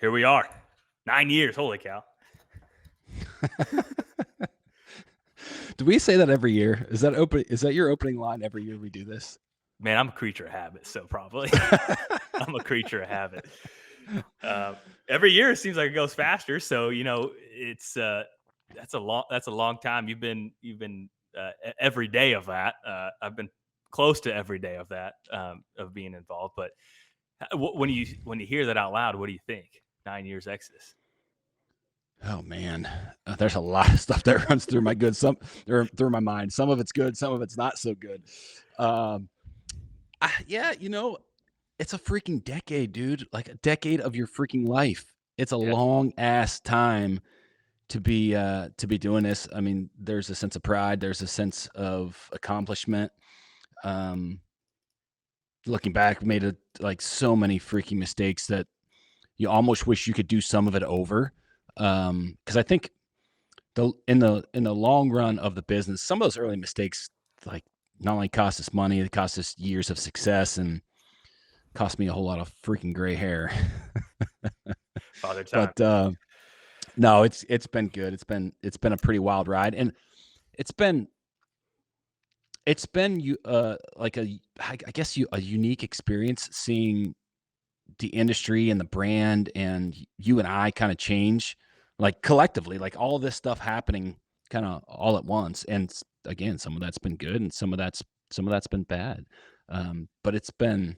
Here we are. 9 years. Holy cow. Do we say that every year? Is that your opening line every year we do this? Man, I'm a creature of habit, so probably. I'm a creature of habit. Every year it seems like it goes faster, so it's that's a long time. You've been every day of that. I've been close to every day of that, of being involved. But when you hear that out loud, what do you think? 9 years Exodus. Oh man, there's a lot of stuff that runs through through my mind. Some of it's good, some of it's not so good. Um, yeah, it's a freaking decade, dude. Like a decade of your freaking life. It's a Yeah, long ass time to be doing this. I mean, there's a sense of pride, there's a sense of accomplishment. Um, Looking back, made like so many freaking mistakes that you almost wish you could do some of it over. Because I think in the long run of the business, some of those early mistakes like not only cost us money, it cost us years of success and cost me a whole lot of freaking gray hair. Father Time. But no, it's been good. It's been a pretty wild ride, and it's been you like I guess a unique experience seeing the industry and the brand and you and I kind of change like collectively, like all this stuff happening kind of all at once. And again, some of that's been good and some of that's been bad. But it's been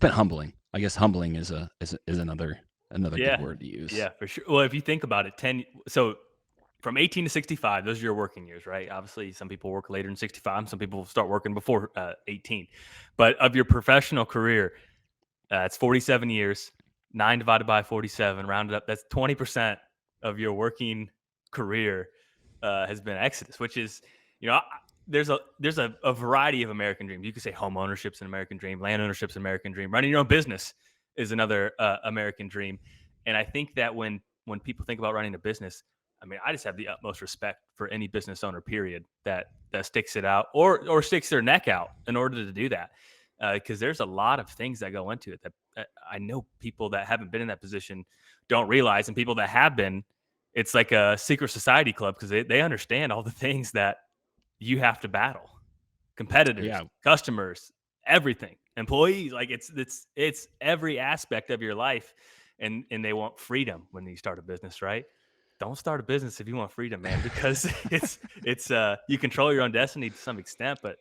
humbling. I guess humbling is another good Yeah, word to use. yeah, for sure. Well, if you think about it, so from 18 to 65, those are your working years, right? Obviously, some people work later than 65. Some people start working before 18. But of your professional career, it's 47 years. 9 divided by 47, rounded up. That's 20% of your working career has been Exodus, which is, you know, there's a variety of American dreams. You could say home ownership's an American dream, land ownership's an American dream, running your own business is another American dream. And I think that when people think about running a business, I mean, I just have the utmost respect for any business owner, period, that sticks it out or sticks their neck out in order to do that. Because there's a lot of things that go into it that I know people that haven't been in that position don't realize, and people that have been, it's like a secret society club because they understand all the things that you have to battle: competitors, Yeah. customers, everything, employees. Like it's every aspect of your life, and they want freedom when you start a business, right? Don't start a business if you want freedom, man, because it's you control your own destiny to some extent, but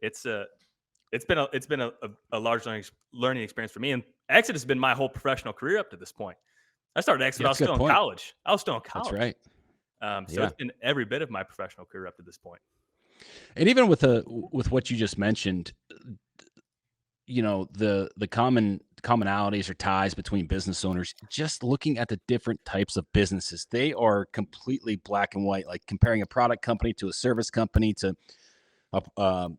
it's it's been a large learning experience for me. And Exodus has been my whole professional career up to this point. I started Exodus. Yeah, I that's was a good still in point. college. I was still in That's college. right. So Yeah. it's been every bit of my professional career up to this point. And even with what you just mentioned, the commonalities or ties between business owners, just looking at the different types of businesses, they are completely black and white, like comparing a product company to a service company to a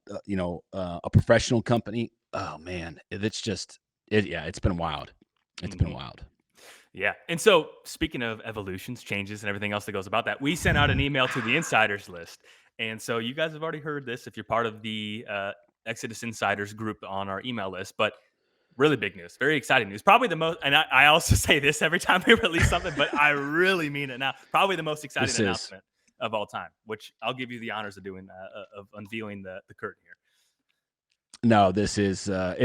professional company. Oh man, it's been wild. It's been hmm wild. Yeah. And so, speaking of evolutions, changes, and everything else that goes about that, we sent out an email to the insiders list. And so, you guys have already heard this if you're part of the Exodus Insiders group on our email list. But really big news, very exciting news. Probably the most, and I also say this every time we release something, but I really mean it now. Probably the most exciting This is announcement of all time, which I'll give you the honors of doing, of unveiling the curtain here. No, this is I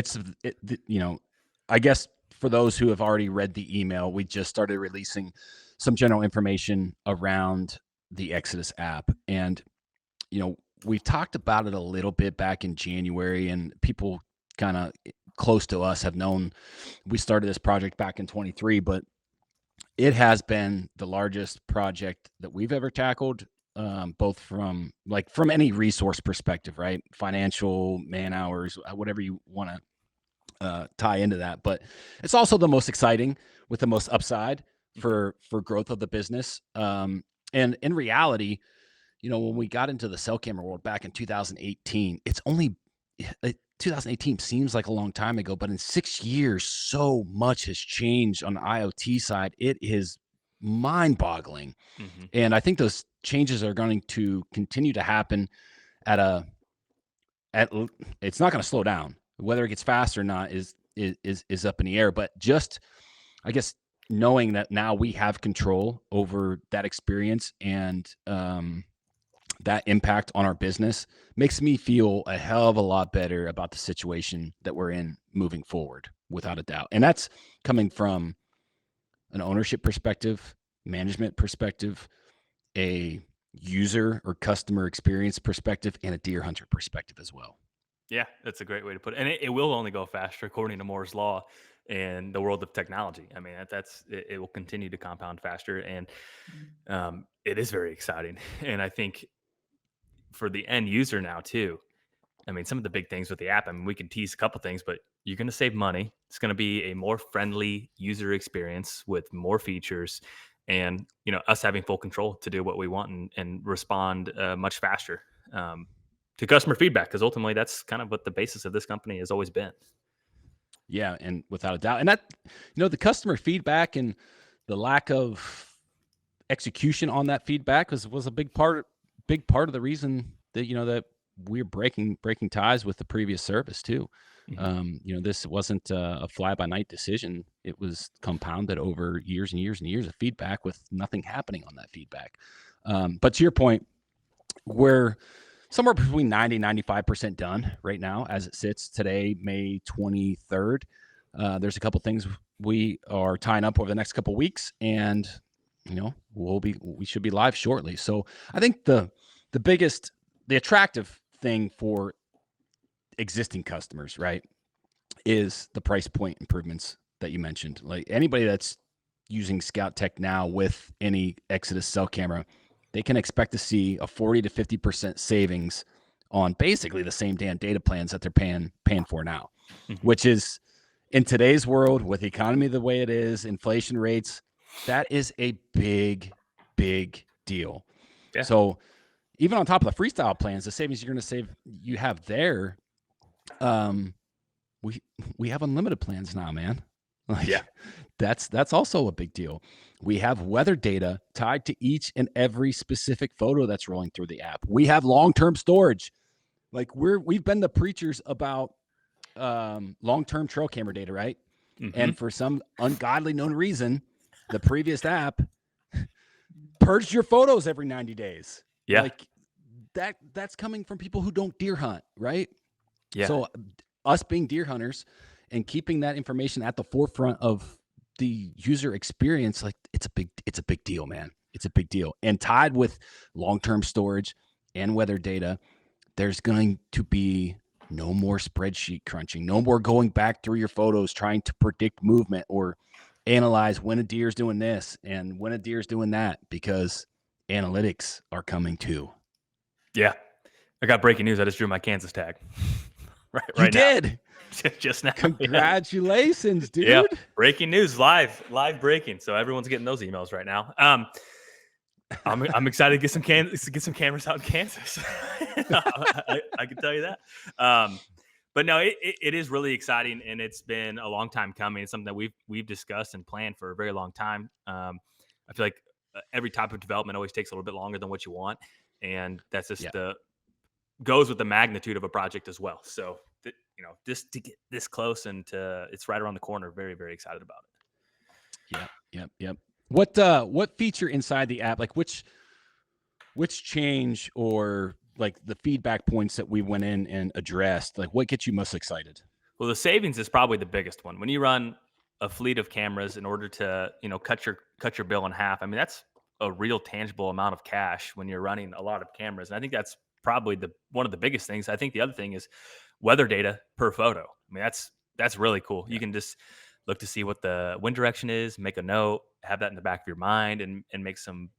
guess for those who have already read the email, we just started releasing some general information around the Exodus app. And we've talked about it a little bit back in January, and people kind of close to us have known we started this project back in 23, but it has been the largest project that we've ever tackled, both from any resource perspective, right? Financial, man hours, whatever you want to tie into that. But it's also the most exciting with the most upside Mhm. for growth of the business. And in reality, when we got into the cell camera world back in 2018, 2018 seems like a long time ago, but in 6 years, so much has changed on the IoT side. It is mind boggling. Mhm. And I think those changes are going to continue to happen at a, it's not going to slow down. Whether it gets fast or not is up in the air. But just, I guess, knowing that now we have control over that experience and that impact on our business makes me feel a hell of a lot better about the situation that we're in moving forward, without a doubt. And that's coming from an ownership perspective, management perspective, a user or customer experience perspective, and a deer hunter perspective as well. Yeah, that's a great way to put it, and it will only go faster according to Moore's law in the world of technology. I mean, it will continue to compound faster, and it is very exciting. And I think for the end user now too, I mean, some of the big things with the app, I mean, we can tease a couple things, but you're going to save money. It's going to be a more friendly user experience with more features, and us having full control to do what we want and respond much faster um, to customer feedback, because ultimately that's kind of what the basis of this company has always been. Yeah, and without a doubt. And that, the customer feedback and the lack of execution on that feedback was a big part of the reason that that we're breaking ties with the previous service too. Mhm. This wasn't a fly by night decision. It was compounded over years and years and years of feedback with nothing happening on that feedback. But to your point, we're somewhere between 90-95% done right now as it sits today, May 23rd. There's a couple things we are tying up over the next couple weeks, and we should be live shortly. So I think the attractive thing for existing customers, right, is the price point improvements that you mentioned. Like anybody that's using Scout Tech now with any Exodus cell camera, they can expect to see a 40 to 50% savings on basically the same damn data plans that they're paying for now, Mhm. which is, in today's world with the economy the way it is, inflation rates, that is a big, big deal. Yeah. So even on top of the freestyle plans, the savings you're going to save, you have there, we have unlimited plans now, man. Like Yeah. that's also a big deal. We have weather data tied to each and every specific photo that's rolling through the app. We have long-term storage. Like we've been the preachers about long-term trail camera data, right? Hmm. And for some ungodly known reason, the previous app purged your photos every 90 days. Yeah. Like that's coming from people who don't deer hunt, right? Yeah. So us being deer hunters and keeping that information at the forefront of the user experience, like it's a big deal, man. It's a big deal. And tied with long-term storage and weather data, there's going to be no more spreadsheet crunching, no more going back through your photos trying to predict movement or analyze when a deer's doing this and when a deer's doing that, because analytics are coming too. Yeah. I got breaking news. I just drew my Kansas tag right You right now. did. Just now. Yeah. Congratulations, Yeah. dude. Breaking news, live breaking. So everyone's getting those emails right now. I'm excited to get some cameras out in Kansas. I can tell you that. But no, it is really exciting, and it's been a long time coming. It's something that we've discussed and planned for a very long time. I feel like every type of development always takes a little bit longer than what you want, and that's just Yeah. the goes with the magnitude of a project as well. So just to get this close and it's right around the corner. Very, very excited about it. Yep. What feature inside the app, like which change or like the feedback points that we went in and addressed, like what gets you most excited? Well, the savings is probably the biggest one. When you run a fleet of cameras in order to, cut your bill in half. I mean, that's a real tangible amount of cash when you're running a lot of cameras. And I think that's probably the one of the biggest things. I think the other thing is weather data per photo. I mean, that's really cool. You Yeah. can just look to see what the wind direction is, make a note, have that in the back of your mind, and make some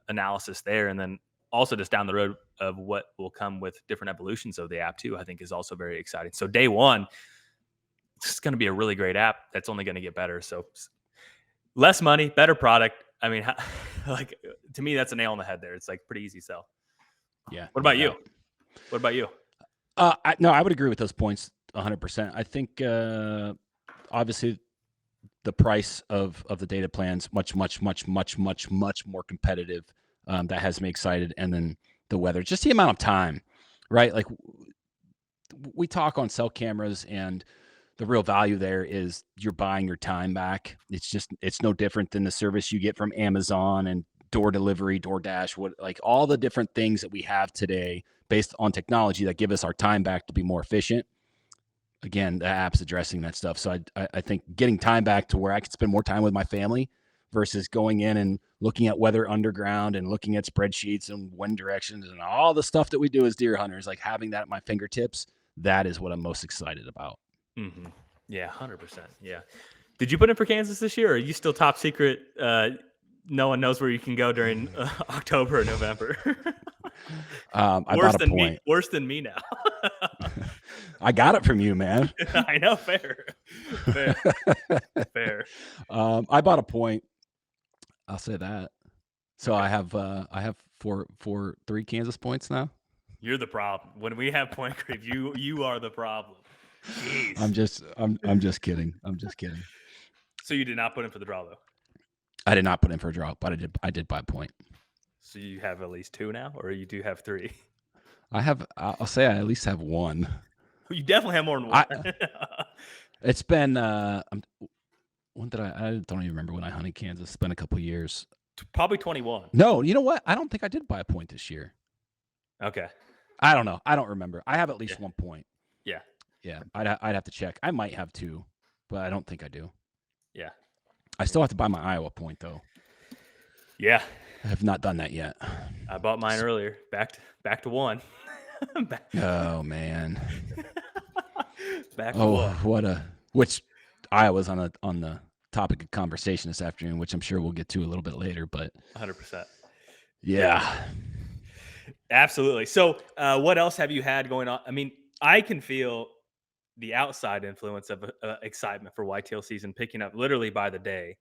analysis there. And then also just down the road of what will come with different evolutions of the app too, I think is also very exciting. So day one, it's going to be a really great app that's only going to get better. So less money, better product. I mean, like to me, that's a nail on the head there. It's like pretty easy sell. Yeah, What no about you? doubt. What about you? No, I would agree with those points 100%. I think obviously the price of the data plans much more competitive. That has me excited, and then the weather, just the amount of time, right? Like we talk on cell cameras and the real value there is you're buying your time back. It's no different than the service you get from Amazon and door delivery, DoorDash, what like all the different things that we have today based on technology that give us our time back to be more efficient. Again, the app's addressing that stuff. So I think getting time back to where I can spend more time with my family versus going in and looking at weather underground and looking at spreadsheets and wind directions and all the stuff that we do as deer hunters, like having that at my fingertips, that is what I'm most excited about. Hmm. Yeah, 100%. Yeah. Did you put in for Kansas this year, or are you still top secret? No one knows where you can go during October or November. I bought a point. Worse than me now. I got it from you, man. I know, fair, fair, fair. I bought a point. I'll say that. So I have three Kansas points now. You're the problem. When we have point creep, you are the problem. Jeez. I'm just kidding. I'm just kidding. So you did not put in for the draw though. I did not put in for a draw, but I did buy a point. So you have at least 2 now, or you do have 3? I'll say I at least have one. You definitely have more than one. It's been when did I don't even remember when I hunted Kansas. It's been a couple years. Probably 21. No, you know what? I don't think I did buy a point this year. Okay. I don't know. I don't remember. I have at least 1 point. Yeah. Yeah. I'd have to check. I might have 2, but I don't think I do. Yeah. I still have to buy my Iowa point though. Yeah. I have not done that yet. I bought mine earlier. Back to 1. Oh man. Back to 1. Which Iowa's on the topic of conversation this afternoon, which I'm sure we'll get to a little bit later, but 100%. Yeah. Absolutely. So, what else have you had going on? I mean, I can feel the outside influence of excitement for whitetail season picking up literally by the day.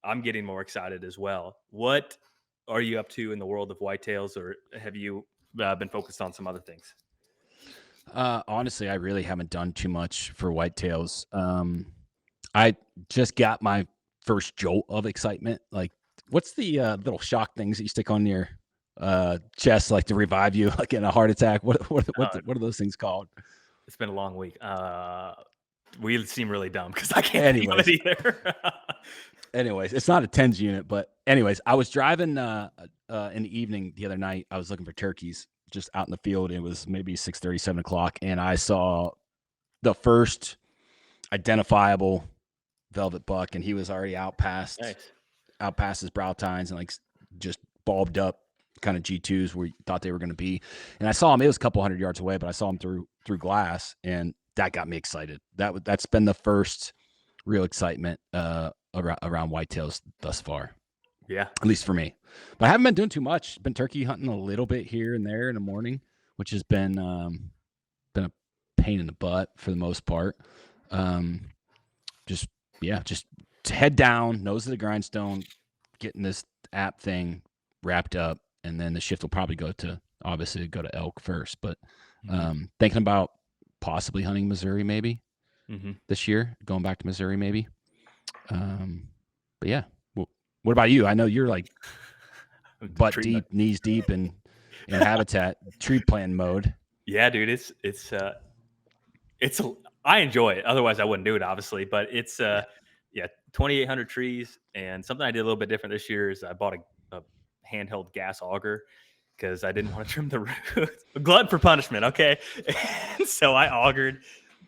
I'm getting more excited as well. What are you up to in the world of whitetails, or have you been focused on some other things? Honestly, I really haven't done too much for whitetails. I just got my first jolt of excitement. Like, what's the little shock things that you stick on your chest, like to revive you, like in a heart attack? What are those things called? It's been a long week. We seem really dumb because I can't think of it either. Anyways, it's not a TENS unit, but anyways, I was driving in the evening the other night. I was looking for turkeys just out in the field. It was maybe 6:30, 7 o'clock, and I saw the first identifiable velvet buck, and he was already out past his brow tines and like just bulbed up kind of G2s where you thought they were going to be. And I saw him. It was a couple 100 yards away, but I saw him through glass, and that got me excited. That's been the first real excitement around whitetails thus far. Yeah, at least for me. But I haven't been doing too much. Been turkey hunting a little bit here and there in the morning, which has been a pain in the butt for the most part. Just head down, nose of the grindstone, getting this app thing wrapped up, and then the shift will probably go to elk first. But thinking about possibly hunting Missouri maybe this year, going back to Missouri maybe. But yeah, what about you? I know you're like butt deep, knees deep in habitat tree plan mode. Yeah, dude, it's I enjoy it. Otherwise, I wouldn't do it, obviously. But it's 2,800 trees, and something I did a little bit different this year is I bought a handheld gas auger because I didn't want to trim the roots. A glutton for punishment, okay? And so I augered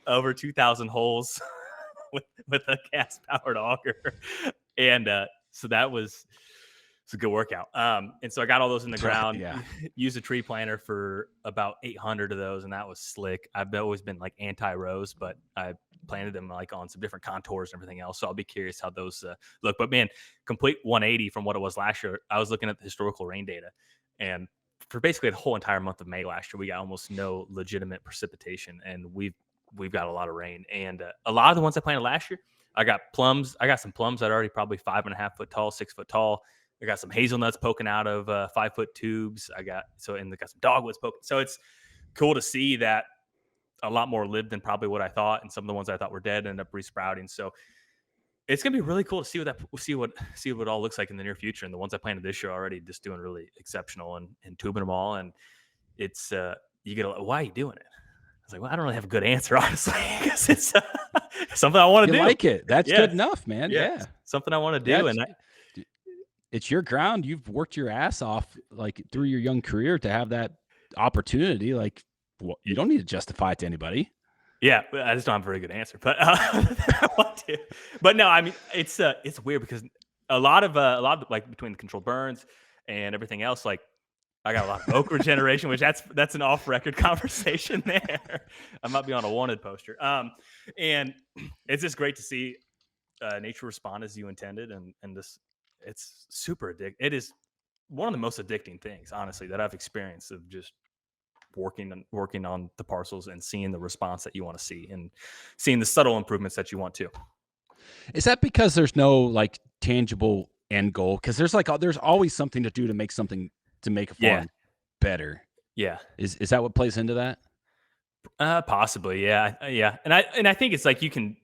over 2,000 holes with a gas powered auger, and so that was it's a good workout. And so I got all those in the ground. Used a tree planter for about 800 of those, and that was slick. I've always been like anti-rows, but I planted them like on some different contours and everything else. So I'll be curious how those look. But man, complete 180 from what it was last year. I was looking at the historical rain data, and for basically the whole entire month of May last year, we got almost no legitimate precipitation, and we've got a lot of rain. And a lot of the ones I planted last year, I got plums. I got some plums that are already probably 5.5 foot tall, 6 foot tall. I got some hazelnuts poking out of 5-foot tubes. And I got some dogwoods poking. So it's cool to see that a lot more lived than probably what I thought, and some of the ones I thought were dead ended up resprouting. So it's gonna be really cool to see what it all looks like in the near future. And the ones I planted this year are already just doing really exceptional and tubing them all. And it's you get why are you doing it? I was like, well, I don't really have a good answer, honestly, because something I want You to do. like it. That's good Yes, enough, man. yes, Yeah. something I want to Yeah, do, and it's your ground. You've worked your ass off, like, through your young career to have that opportunity, like, you don't need to justify it to anybody. yeah, but I just don't have a very good answer, but I want to. But no, I mean it's weird because a lot of like between the controlled burns and everything else, like I got a lot of oak regeneration, which that's an off record conversation there. I might be on a wanted poster. And it's just great to see nature respond as you intended, and this it's super addictive. It is one of the most addicting things, honestly, that I've experienced of just working on the parcels and seeing the response that you want to see and seeing the subtle improvements that you want to. Is that because there's no, like, tangible end goal? Because there's always something to do to make a Yeah, farm better. yeah. Is that what plays into that? Possibly, yeah, yeah. And I think it's like you can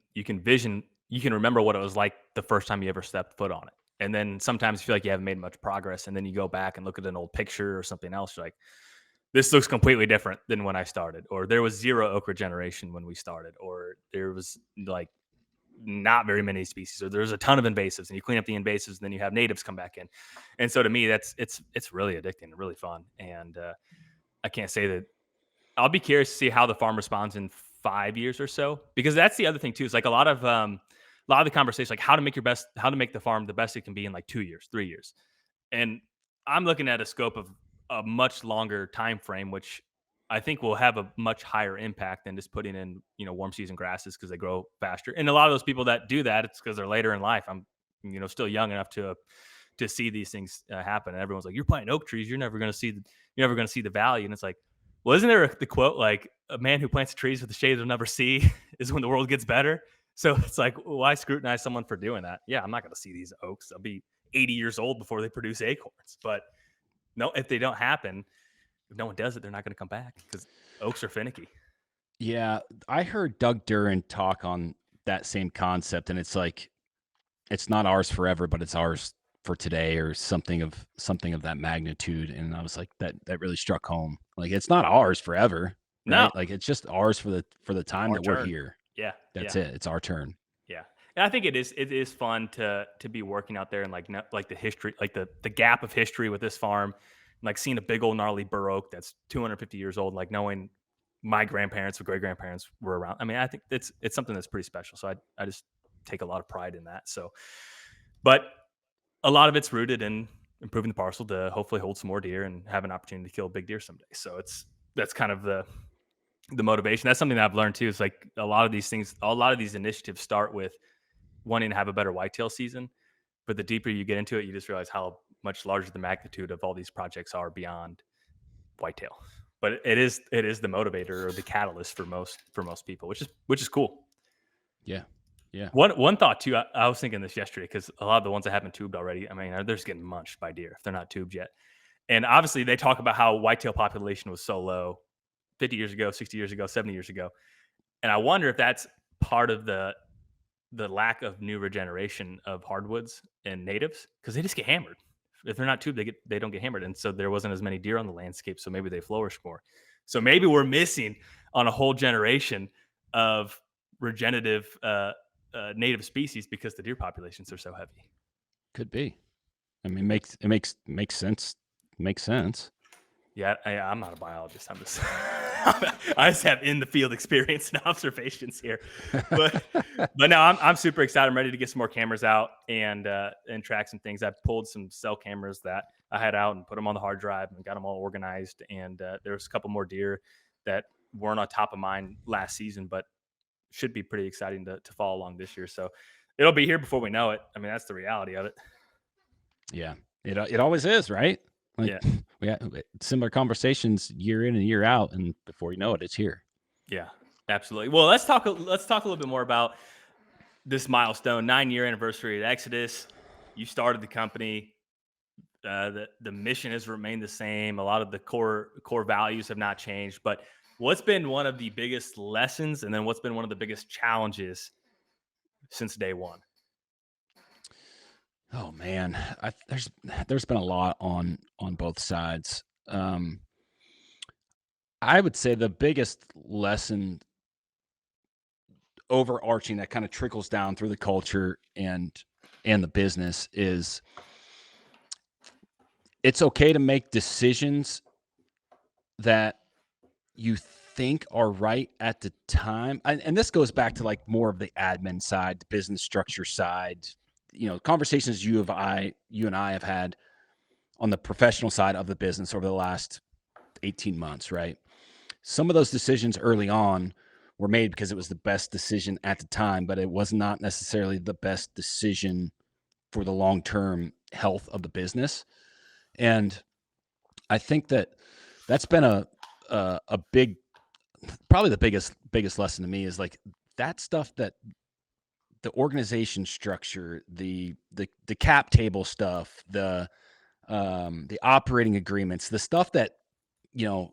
remember what it was like the first time you ever stepped foot on it, and then sometimes you feel like you haven't made much progress, and then you go back and look at an old picture or something else. You're like, this looks completely different than when I started, or there was zero oak regeneration when we started, or there was like not very many species, or there's a ton of invasives, and you clean up the invasives, and then you have natives come back in. And so to me, it's really addicting and really fun. And I can't say that I'll be curious to see how the farm responds in 5 years or so, because that's the other thing too. Is like a lot of the conversation, like how to make the farm the best it can be in like 2 years, 3 years, and I'm looking at a scope of a much longer time frame, which I think will have a much higher impact than just putting in warm season grasses because they grow faster. And a lot of those people that do that, it's because they're later in life. I'm still young enough to see these things happen. And everyone's like, "You're planting oak trees. You're never going to see the value." And it's like, well, isn't there the quote like a man who plants trees with the shade they'll never see is when the world gets better? So it's like, why scrutinize someone for doing that? Yeah, I'm not going to see these oaks. They'll be 80 years old before they produce acorns. But no, if they don't happen, if no one does it, they're not going to come back because oaks are finicky. Yeah, I heard Doug Duran talk on that same concept, and it's like, it's not ours forever, but it's ours for today, or something of that magnitude. And I was like, that really struck home. Like, it's not ours forever, No, right? Like, it's just ours for the time our that we're turn. here. Yeah, That's yeah, it. It's our turn. yeah. And I think it is fun to be working out there and like like the history, like the gap of history with this farm, like seeing a big old gnarly bur oak that's 250 years old, like knowing my grandparents or great grandparents were around. I mean, I think it's something that's pretty special. So I just take a lot of pride in that. So, but a lot of it's rooted in improving the parcel to hopefully hold some more deer and have an opportunity to kill a big deer someday. So that's kind of the motivation. That's something that I've learned too. Is like a lot of these initiatives start with wanting to have a better whitetail season, but the deeper you get into it, you just realize how much larger the magnitude of all these projects are beyond whitetail. But it is the motivator or the catalyst for most people, which is cool. Yeah. Yeah. One thought too, I was thinking this yesterday because a lot of the ones that haven't tubed already, I mean, they're just getting munched by deer if they're not tubed yet. And obviously, they talk about how whitetail population was so low 50 years ago, 60 years ago, 70 years ago, and I wonder if that's part of the lack of new regeneration of hardwoods and natives because they just get hammered. If they're not tubed, they don't get hammered, and so there wasn't as many deer on the landscape. So maybe they flourish more. So maybe we're missing on a whole generation of regenerative native species because the deer populations are so heavy. Could be. I mean, makes sense. Makes sense. Yeah, I'm not a biologist. I'm just I just have in the field experience and observations here, but but no, I'm super excited. I'm ready to get some more cameras out and track some things. I pulled some cell cameras that I had out and put them on the hard drive and got them all organized. And there's a couple more deer that weren't on top of mind last season, but should be pretty exciting to follow along this year. So it'll be here before we know it. I mean, that's the reality of it. Yeah. It always is, right? Like, Yeah. we had similar conversations year in and year out, and before you know it, it's here. Yeah, absolutely. Well, let's talk a little bit more about this milestone, 9 year anniversary at Exodus. You started the company. The mission has remained the same. A lot of the core values have not changed. But what's been one of the biggest lessons, and then what's been one of the biggest challenges since day one? Oh man, there's been a lot on both sides. I would say the biggest lesson overarching that kind of trickles down through the culture and the business is it's okay to make decisions that you think are right at the time. And this goes back to like more of the admin side, the business structure side, conversations you and I have had on the professional side of the business over the last 18 months, right? Some of those decisions early on were made because it was the best decision at the time, but it was not necessarily the best decision for the long-term health of the business. And I think that's been a big, probably the biggest lesson to me is like that stuff, that the organization structure, the cap table stuff, the operating agreements, the stuff that young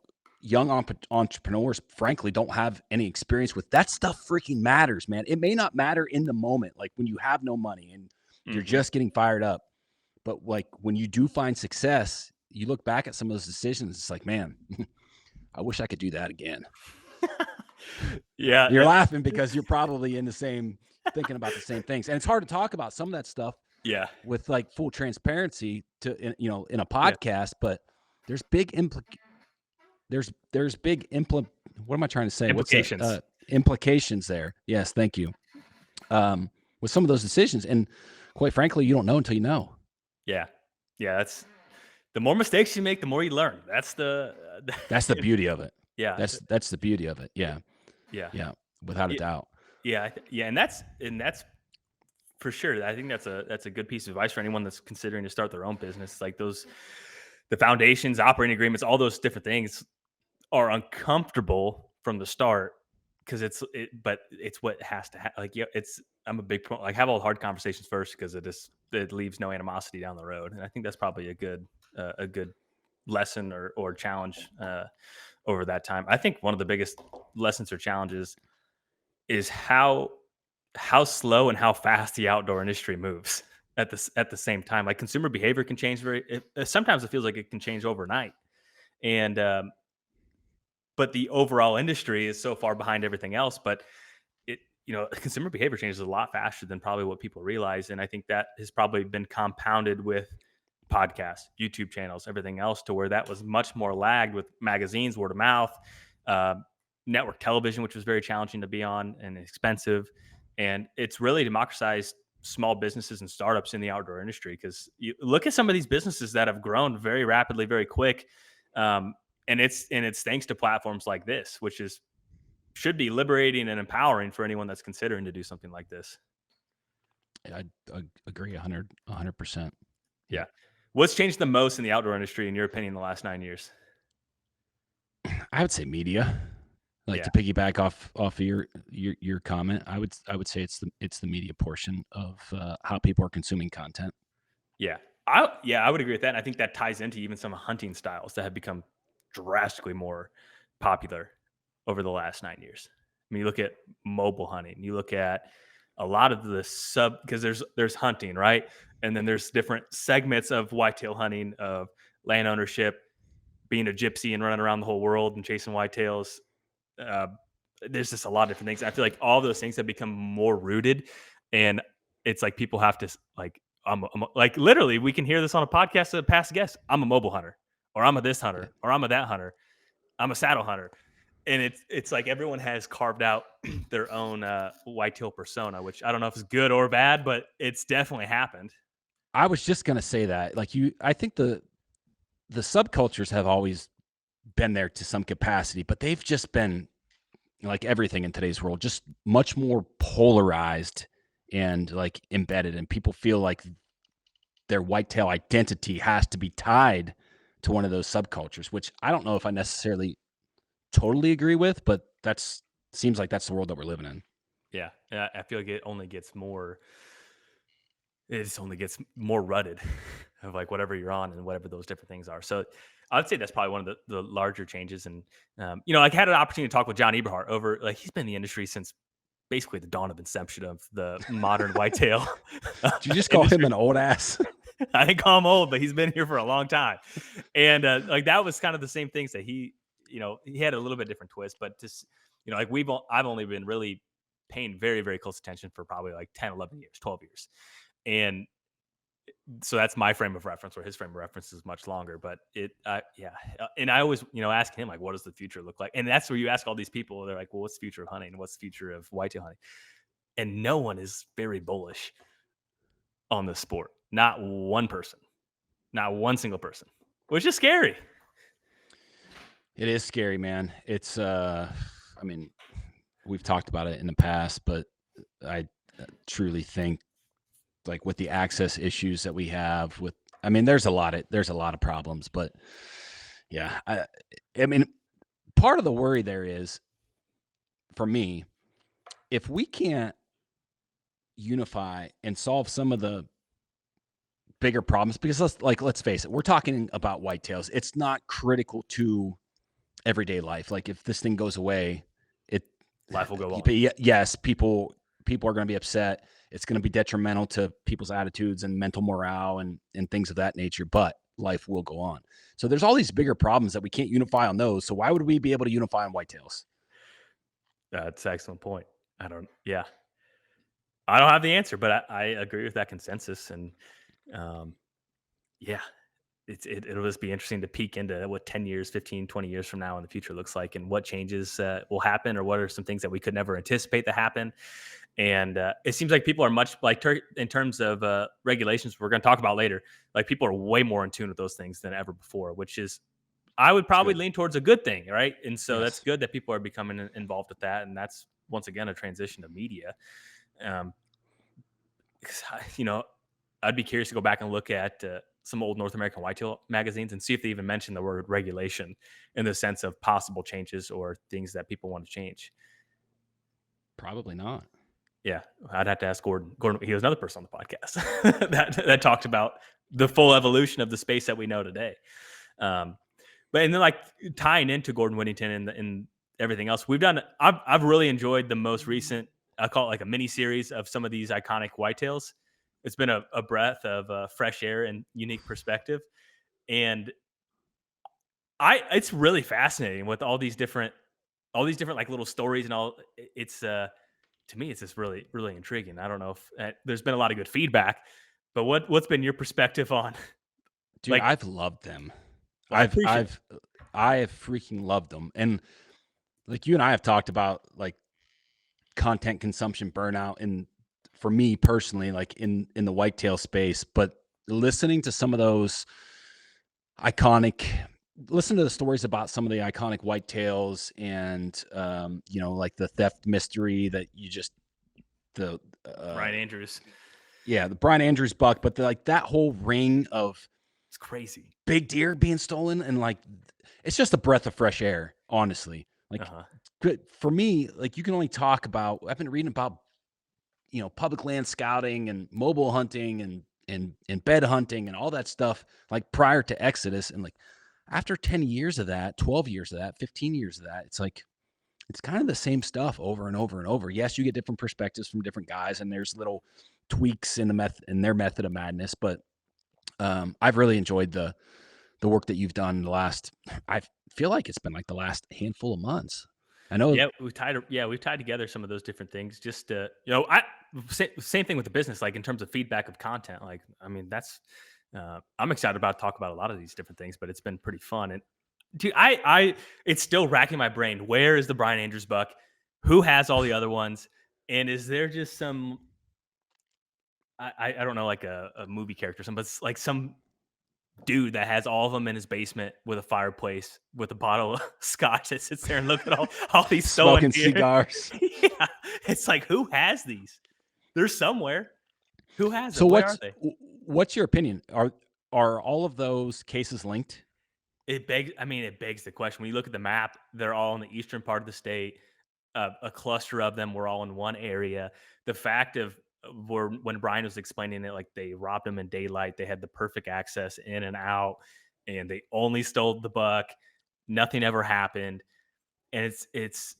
entrepreneurs frankly don't have any experience with. That stuff freaking matters, man. It may not matter in the moment, like when you have no money and you're Mm-hmm. just getting fired up, but like when you do find success, you look back at some of those decisions, it's like, man, I wish I could do that again. Yeah. You're laughing because you're probably in the same, thinking about the same things. And it's hard to talk about some of that stuff Yeah. with like full transparency in a Yeah. podcast, but there's big what am I trying to say? Implications. Implications there. Yes. Thank you. With some of those decisions. And quite frankly, you don't know until you know. Yeah. Yeah. That's the more mistakes you make, the more you learn. That's the Beauty of it. yeah. That's the beauty of it. Yeah. Yeah. Yeah. Without a Yeah. doubt. Yeah. Yeah. And that's for sure. I think that's a good piece of advice for anyone that's considering to start their own business. Like the foundations, operating agreements, all those different things are uncomfortable from the start because but it's what has to happen. Like, yeah, I'm a big pro, like have all the hard conversations first because it leaves no animosity down the road. And I think that's probably a good lesson or challenge over that time. I think one of the biggest lessons or challenges is how slow and how fast the outdoor industry moves at the same time. Like consumer behavior can change sometimes it feels like it can change overnight. And but the overall industry is so far behind everything else. But consumer behavior changes a lot faster than probably what people realize. And I think that has probably been compounded with podcasts, YouTube channels, everything else, to where that was much more lagged with magazines, word of mouth, uh, network television, which was very challenging to be on and expensive. And it's really democratized small businesses and startups in the outdoor industry, because you look at some of these businesses that have grown very rapidly, very quick. And it's thanks to platforms like this, which should be liberating and empowering for anyone that's considering to do something like this. I agree 100%. Yeah. What's changed the most in the outdoor industry, in your opinion, in the last 9 years? I would say media. Like, Yeah. to piggyback off of your comment, I would say it's the media portion of how people are consuming content. Yeah. I would agree with that. And I think that ties into even some hunting styles that have become drastically more popular over the last 9 years. I mean, you look at mobile hunting, you look at a lot of the because there's hunting, right? And then there's different segments of whitetail hunting, of land ownership, being a gypsy and running around the whole world and chasing whitetails. Uh, there's just a lot of different things. I feel like all those things have become more rooted, and it's like people have to like, like literally, we can hear this on a podcast of past guests. I'm a mobile hunter, or I'm a this hunter, or I'm a that hunter. I'm a saddle hunter, and it's like everyone has carved out their own whitetail persona, which I don't know if it's good or bad, but it's definitely happened. I was just gonna say that, like, I think the subcultures have always been there to some capacity, but they've just been, like everything in today's world, just much more polarized and like embedded, and people feel like their whitetail identity has to be tied to one of those subcultures, which I don't know if I necessarily totally agree with, but seems like that's the world that we're living in. Yeah, I feel like it only gets more rutted of like whatever you're on and whatever those different things are. So I'd say that's probably one of the larger changes. And like I had an opportunity to talk with John Eberhart over, like, he's been in the industry since basically the dawn of inception of the modern whitetail Did you just call him industry. an old ass? I didn't call him old, but he's been here for a long time. And like that was kind of the same things that he had a little bit different twist, but just, like I've only been really paying very, very close attention for probably like 10, 11 years, 12 years. And so that's my frame of reference, where his frame of reference is much longer. But yeah. And I always, ask him, like, what does the future look like? And that's where you ask all these people, they're like, well, what's the future of hunting? What's the future of whitetail hunting? And no one is very bullish on the sport. Not one person, not one single person, which is scary. It is scary, man. It's I mean, we've talked about it in the past, but I truly think, like, with the access issues that we have with, I mean, there's a lot of problems, but yeah, I mean, part of the worry there is, for me, if we can't unify and solve some of the bigger problems, because let's face it, we're talking about whitetails. It's not critical to everyday life. Like, if this thing goes away, it Life will go on. yes, people are going to be upset. It's going to be detrimental to people's attitudes and mental morale and things of that nature, but life will go on. So there's all these bigger problems that we can't unify on those. So why would we be able to unify on whitetails? That's an excellent point. Yeah, I don't have the answer, but I agree with that consensus. And um, yeah, it'll just be interesting to peek into what 10 years, 15, 20 years from now in the future looks like, and what changes will happen, or what are some things that we could never anticipate to happen. And it seems like people are much like in terms of regulations we're going to talk about later. Like, people are way more in tune with those things than ever before, which is, I would It's probably good. lean towards a good thing, right? And so that's Yes, good that people are becoming involved with that, and that's once again a transition to media. Um, 'Cause I'd be curious to go back and look at some old North American whitetail magazines and see if they even mention the word regulation in the sense of possible changes or things that people want to change. probably not. Yeah, I'd have to ask Gordon. Gordon, he was another person on the podcast that talked about the full evolution of the space that we know today. Um, but and then, like, tying into Gordon Whittington and everything else we've done, I've really enjoyed the most recent. I call it like a mini series of some of these iconic whitetails. It's been a breath of fresh air and unique perspective, and it's really fascinating with all these different like little stories and all. It's To me, it's just really, really intriguing. I don't know if there's been a lot of good feedback, but what's been your perspective on Dude, like? I've loved them. Well, I I've appreciate it. I've I have freaking loved them. And like, you and I have talked about, like, content consumption burnout, and for me personally, like, in the whitetail space, but listening to some of those iconic listen to the stories about some of the iconic whitetails, and like the theft mystery that you just the Brian Andrews. yeah, the Brian Andrews buck, but like that whole ring of It's crazy. big deer being stolen, and like, it's just a breath of fresh air, honestly. Uh Like, huh. good for me, like, you can only talk about, I've been reading about, public land scouting and mobile hunting and bed hunting and all that stuff, like, prior to Exodus, and like, after 10 years of that, 12 years of that, 15 years of that, it's like, it's kind of the same stuff over and over and over. Yes, you get different perspectives from different guys, and there's little tweaks in their method of madness, but I've really enjoyed the work that you've done the last, I feel like it's been like the last handful of months. I know. Yeah, we've tied together some of those different things. Just same thing with the business. Like, in terms of feedback of content. Like, I mean, that's I'm excited about to talk about a lot of these different things, but it's been pretty fun. And dude, it's still racking my brain. Where is the Brian Andrews buck? Who has all the other ones? And is there just some I don't know, like a movie character or something, but it's like some dude that has all of them in his basement with a fireplace with a bottle of scotch that sits there and look at all these stolen Smoking deer. cigars. Yeah, it's like, who has these? They're somewhere. Who has So them? Where are they? what's your opinion? Are all of those cases linked? It begs the question. When you look at the map, they're all in the eastern part of the state. A cluster of them were all in one area. The fact of where when Brian was explaining it, like, they robbed them in daylight, they had the perfect access in and out, and they only stole the buck. Nothing ever happened, and it's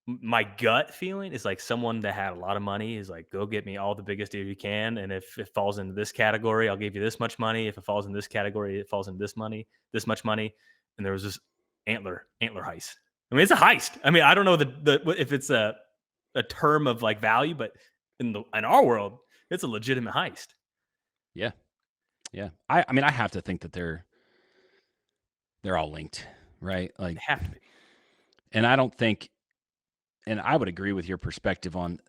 my gut feeling is like someone that had a lot of money is like, go get me all the biggest deer you can, and if it falls into this category, I'll give you this much money. If it falls in this category, it falls in this much money. And there was this antler heist. I mean, it's a heist. I mean, I don't know if it's a term of like value, but in our world, it's a legitimate heist. Yeah. Yeah. I mean, I have to think that they're all linked, right? Like, They have to be. and I don't think, and I would agree with your perspective on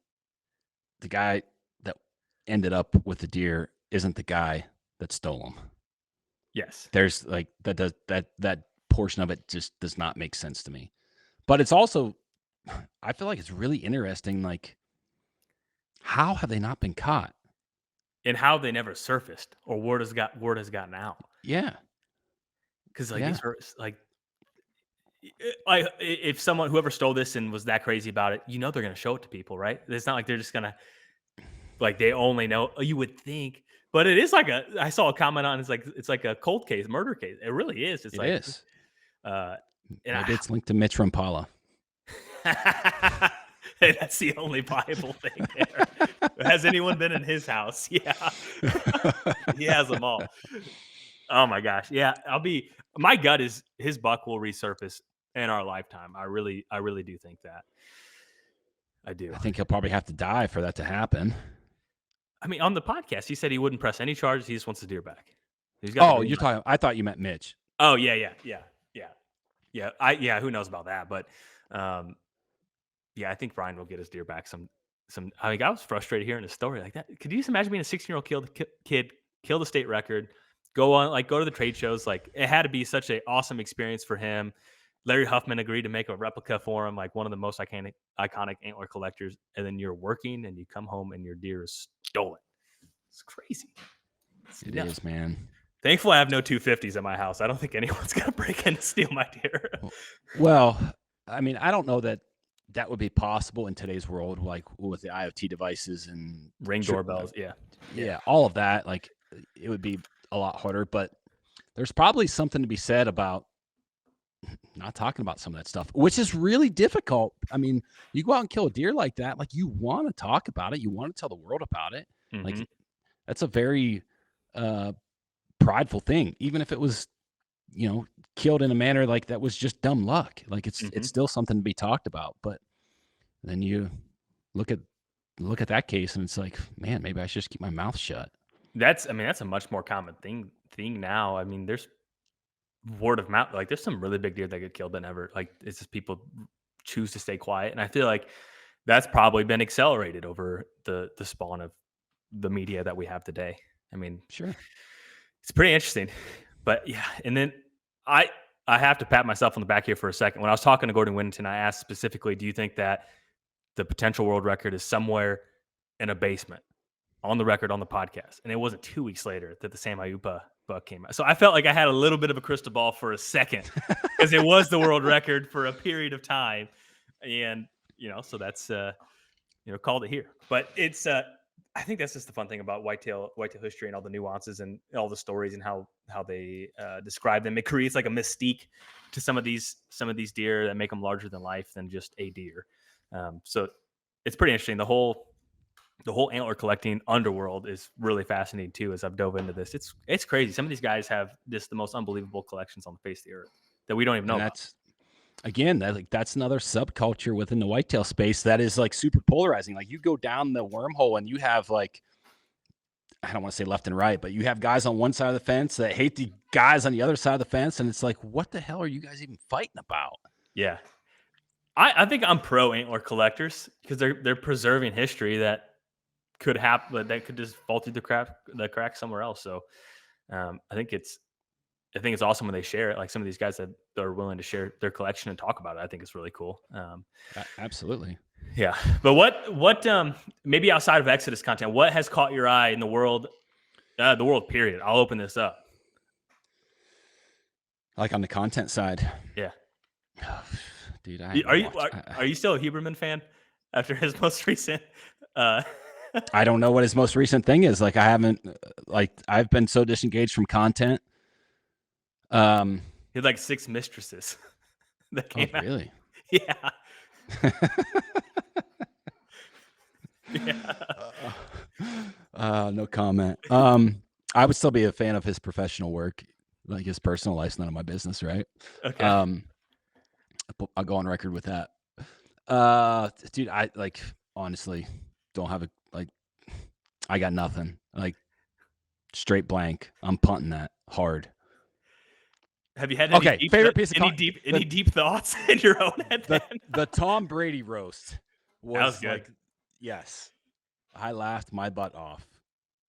the guy that ended up with the deer isn't the guy that stole them. Yes. There's like that portion of it just does not make sense to me. But it's also, I feel like it's really interesting. Like, how have they not been caught? And how they never surfaced or word has gotten out. Yeah, Because like yeah, these are like if someone whoever stole this and was that crazy about it, they're gonna show it to people, right? It's not like they're just gonna like they only know. You would think, but it is like a. I saw a comment on it's like a cold case, murder case. It really is. It's it like, is. uh, and Maybe it's linked to Mitch Rampala. hey, that's the only viable thing there. Has anyone been in his house? Yeah, he has them all. Oh my gosh, yeah. My gut is his buck will resurface in our lifetime. I really do think that. I do. I think he'll probably have to die for that to happen. I mean, on the podcast, he said he wouldn't press any charges. He just wants the deer back. He's got the Oh, green you're light. talking. I thought you meant Mitch. Oh yeah. Who knows about that? But um, yeah, I think Brian will get his deer back. Some. I mean, I was frustrated hearing a story like that. Could you just imagine being a 16-year-old kid, kill the state record, go to the trade shows? Like it had to be such an awesome experience for him. Larry Huffman agreed to make a replica for him, like one of the most iconic antler collectors. And then you're working, and you come home, and your deer is stolen. It's crazy. It's It nuts. is, man. Thankfully, I have no 250s in my house. I don't think anyone's gonna break in and steal my deer. Well, I mean, I don't know that that would be possible in today's world, like with the IoT devices and Ring doorbells, yeah. yeah, all of that. Like, it would be a lot harder. But there's probably something to be said about not talking about some of that stuff, which is really difficult. I mean, you go out and kill a deer like that, like you want to talk about it, you want to tell the world about it. Mhm. Like that's a very uh prideful thing, even if it was, killed in a manner like that was just dumb luck. Like it's Mhm. still something to be talked about. But then you look at that case and it's like, man, maybe I should just keep my mouth shut. That's a much more common thing now. I mean, there's word of mouth. Like, there's some really big deer that get killed that never like, it's just people choose to stay quiet, and I feel like that's probably been accelerated over the spawn of the media that we have today. I mean, Sure. it's pretty interesting. But yeah, and then I I have to pat myself on the back here for a second. When I was talking to Gordon Whittington, I asked specifically, do you think that the potential world record is somewhere in a basement on the record on the podcast? And it wasn't 2 weeks later that the Sam Ayupa buck came out. So I felt like I had a little bit of a crystal ball for a second because it was the world record for a period of time. And, so that's, called it here. But it's, I think that's just the fun thing about whitetail history and all the nuances and all the stories and how they describe them. It creates like a mystique to some of these deer that make them larger than life than just a deer. So it's pretty interesting. The whole antler collecting underworld is really fascinating too. As I've dove into this, it's crazy. Some of these guys have just the most unbelievable collections on the face of the earth that we don't even know And about. that's another subculture within the whitetail space that is like super polarizing. Like you go down the wormhole and you have like, I don't want to say left and right, but you have guys on one side of the fence that hate the guys on the other side of the fence, and it's like, what the hell are you guys even fighting about? Yeah, I think I'm pro antler collectors because they're preserving history that could happen, that could just fall through the crack somewhere else. So I think it's awesome when they share it. Like some of these guys that are willing to share their collection and talk about it. I think it's really cool. Absolutely. Yeah, but what maybe outside of Exodus content, what has caught your eye in the world period? I'll open this up. Like on the content side, Yeah, dude, I are you watch. are you still a Huberman fan after his most recent? Uh, I don't know what his most recent thing is. Like I haven't, like I've been so disengaged from content. he had like 6 mistresses that Oh came out. really? Yeah, yeah. No comment. I would still be a fan of his professional work. Like his personal life's none of my business, right? Okay. I'll go on record with that. Dude, I like honestly don't have I got nothing. Like straight blank. I'm punting that hard. Have you had any Okay, deep favorite piece of any deep thoughts in your own head the then? the Tom Brady roast That was was good. like, yes, I laughed my butt off.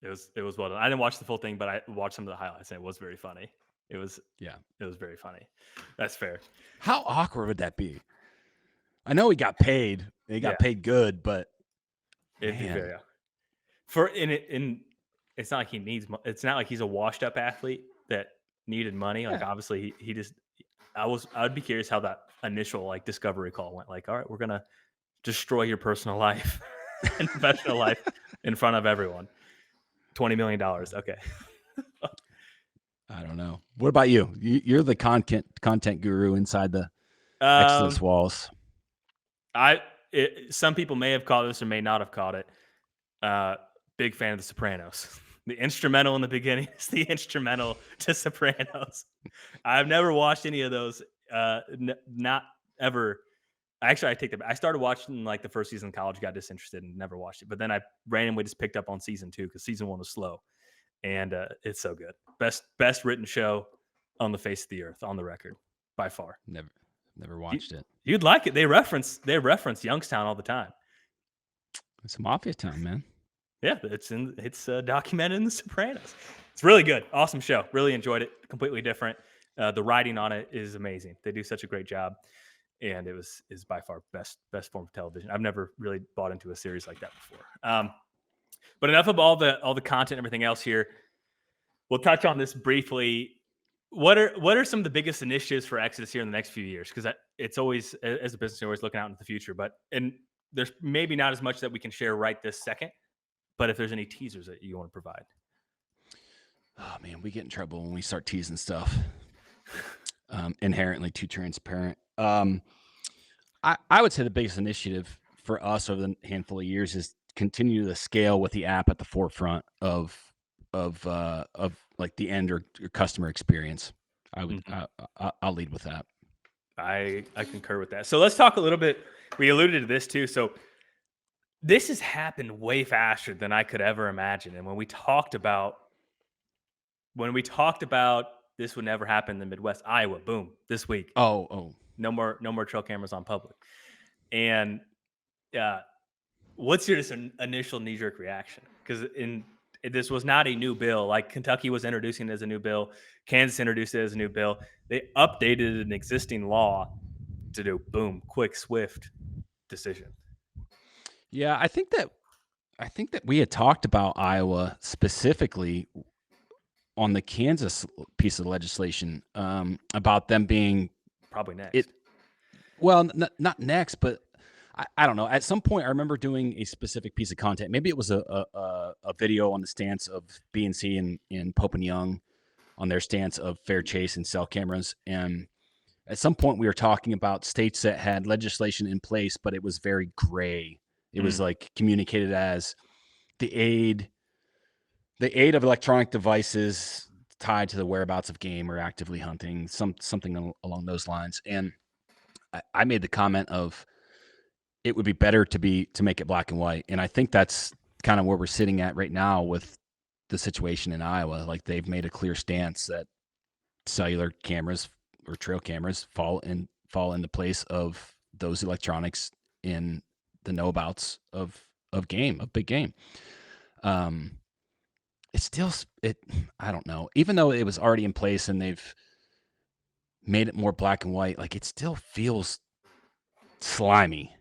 It was well done. I didn't watch the full thing, but I watched some of the highlights, and it was very funny. It was Yeah. it was very funny. That's fair. How awkward would that be? I know he got paid. He Yeah, got paid good, but it'd be man, very for in it's not like he needs it's not like he's a washed up athlete that needed money. Like yeah. obviously he just I would be curious how that initial like discovery call went. Like, all right, we're gonna destroy your personal life and professional life in front of everyone. $20 million. Okay. I don't know. What about you? You're the content guru inside the Exodus Um, walls. some people may have caught this or may not have caught it. Uh, Big fan of The Sopranos. The instrumental in the beginning is the instrumental to Sopranos. I've never watched any of those. Not ever. Actually, I take that. I started watching like the first season in college, got disinterested, and never watched it. But then I randomly just picked up on season 2 because season 1 was slow, and it's so good. Best written show on the face of the earth, on the record, by far. Never You, watched it. you'd like it. They reference Youngstown all the time. It's a mafia town, man. Yeah, it's documented in The Sopranos. It's really good, awesome show. Really enjoyed it. Completely different. The writing on it is amazing. They do such a great job, and is by far best form of television. I've never really bought into a series like that before. But enough of all the content and everything else here. We'll touch on this briefly. What are some of the biggest initiatives for Exodus here in the next few years? Because it's always, as a business, you're always looking out into the future. And there's maybe not as much that we can share right this second. But if there's any teasers that you want to provide. Oh man, we get in trouble when we start teasing stuff. Inherently too transparent. I would say the biggest initiative for us over the handful of years is continue to scale with the app at the forefront of like the end or customer experience. Mhm. I'll lead with that. I concur with that. So let's talk a little bit. We alluded to this too. So this has happened way faster than I could ever imagine. And when we talked about this would never happen in the Midwest, Iowa, boom, this week. Oh, No more trail cameras on public. And uh, what's your just initial knee jerk reaction? Because this was not a new bill. Like Kentucky was introducing it as a new bill, Kansas introduced it as a new bill. They updated an existing law to do boom, quick, swift decision. yeah. I think that we had talked about Iowa specifically on the Kansas piece of legislation about them being Probably it. next. Well, not next, but I don't know. At some point, I remember doing a specific piece of content. Maybe it was a video on the stance of BNC and Pope and Young on their stance of fair chase and cell cameras. And at some point, we were talking about states that had legislation in place, but it was very gray. It was Mm, like communicated as the aid of electronic devices tied to the whereabouts of game or actively hunting, something along those lines. And I made the comment of it would be better to make it black and white. And I think that's kind of where we're sitting at right now with the situation in Iowa. Like they've made a clear stance that cellular cameras or trail cameras fall in the place of those electronics in the know abouts of big game. Um, it's still it. I don't know. Even though it was already in place and they've made it more black and white, like it still feels slimy.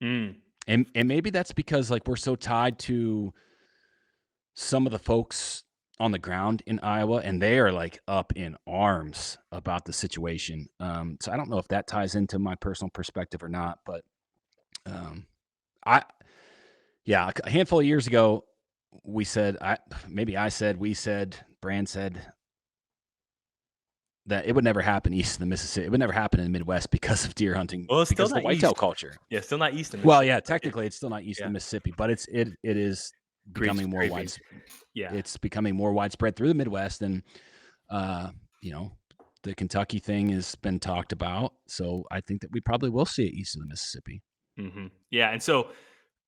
mm, And maybe that's because like we're so tied to some of the folks on the ground in Iowa, and they are like up in arms about the situation. So I don't know if that ties into my personal perspective or not, but um, I yeah, a handful of years ago, we said we said, Brand said that it would never happen east of the Mississippi. It would never happen in the Midwest because of deer hunting, well, it's still because of the not whitetail east. culture. Yeah, still not east of Well, Mississippi. yeah, But technically it's still not east of yeah, the Mississippi, but it is becoming more creeping. widespread. Yeah. It's becoming more widespread through the Midwest, and uh, you know, the Kentucky thing has been talked about. So I think that we probably will see it east of the Mississippi. Yeah. And so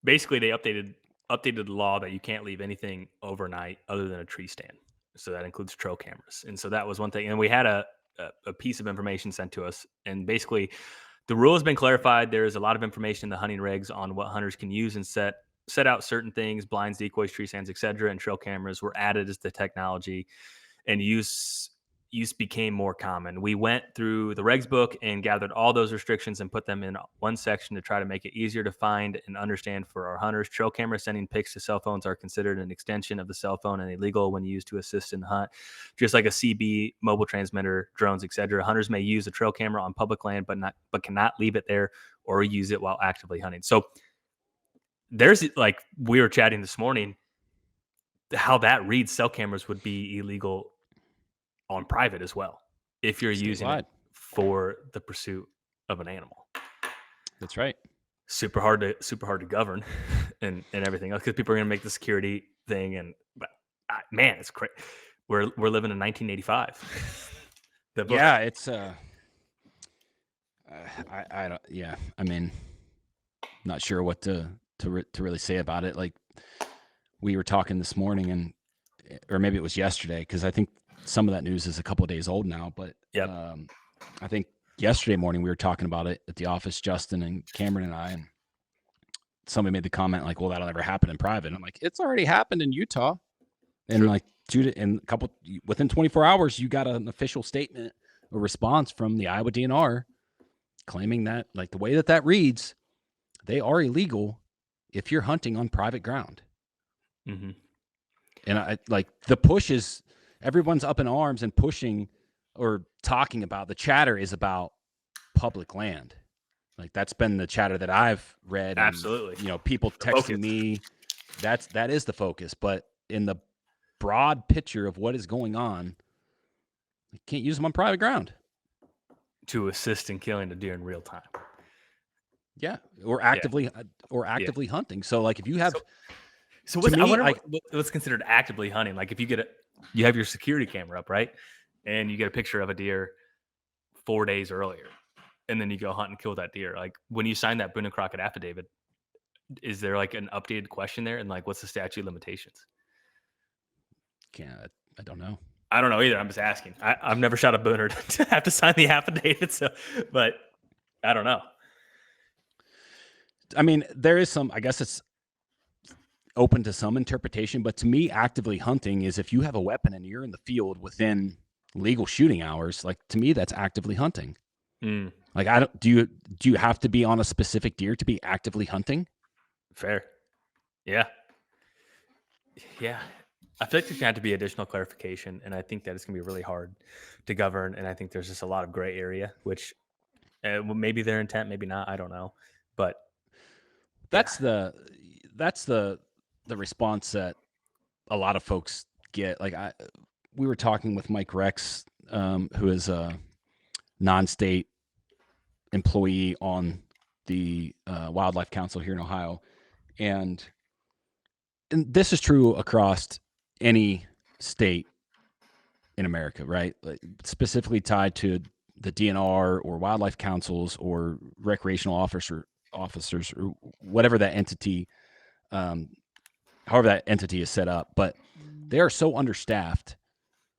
basically they updated the law that you can't leave anything overnight other than a tree stand. So that includes trail cameras. And so that was one thing. And we had a piece of information sent to us, and basically the rule has been clarified. There is a lot of information in the hunting regs on what hunters can use and set out certain things, blinds, decoys, tree stands, etc. And trail cameras were added as the technology, and use became more common. We went through the regs book and gathered all those restrictions and put them in one section to try to make it easier to find and understand for our hunters. Trail camera sending pics to cell phones are considered an extension of the cell phone and illegal when used to assist in the hunt. Just like a CB, mobile transmitter, drones, etc. Hunters may use a trail camera on public land, but cannot leave it there or use it while actively hunting. So there's, like, we were chatting this morning, how that reads cell cameras would be illegal on private as well if you're using it Statewide. for the pursuit of an animal. That's right. Super hard to govern and everything else, because people are going to make the security thing. And but man, it's crazy. We're living in 1985. The book. Yeah, it's I don't. Yeah, I mean, not sure what to really say about it. Like, we were talking this morning, and or maybe it was yesterday, because I think some of that news is a couple of days old now. But Yep. I think yesterday morning we were talking about it at the office, Justin and Cameron and I, and somebody made the comment like, "Well, that'll never happen in private." And I'm like, "It's already happened in Utah." And True. like, dude, in within 24 hours, you got an official statement, a response from the Iowa DNR claiming that, like, the way that reads, they are illegal if you're hunting on private ground. Mm-hmm. And I like the push is everyone's up in arms and pushing or talking about, the chatter is about public land. Like, that's been the chatter that I've read. And, Absolutely. people The focus. texting me, that is the focus. But in the broad picture of what is going on, you can't use them on private ground. To assist in killing a deer in real time. Yeah, or actively hunting. So, like, if you have, So to me, I wonder like, what's considered actively hunting. Like, if you have your security camera up, right, and you get a picture of a deer 4 days earlier, and then you go hunt and kill that deer. Like, when you sign that Boone and Crockett affidavit, is there like an updated question there, and like, what's the statute of limitations? I don't know. I don't know either. I'm just asking. I've never shot a booner to have to sign the affidavit, so, but I don't know. I mean, there is some, I guess it's open to some interpretation, but to me, actively hunting is if you have a weapon and you're in the field within legal shooting hours. Like, to me, that's actively hunting. Mm, Like, I don't, do you have to be on a specific deer to be actively hunting? fair. Yeah. Yeah. I feel like there's going to have to be additional clarification, and I think that it's going to be really hard to govern. And I think there's just a lot of gray area, which maybe their intent, maybe not. I don't know, but That's the response that a lot of folks get. Like, we were talking with Mike Rex, who is a non-state employee on the Wildlife Council here in Ohio, and this is true across any state in America, right? Like, specifically tied to the DNR or wildlife councils or recreational officers or whatever that entity, however that entity is set up. But they are so understaffed.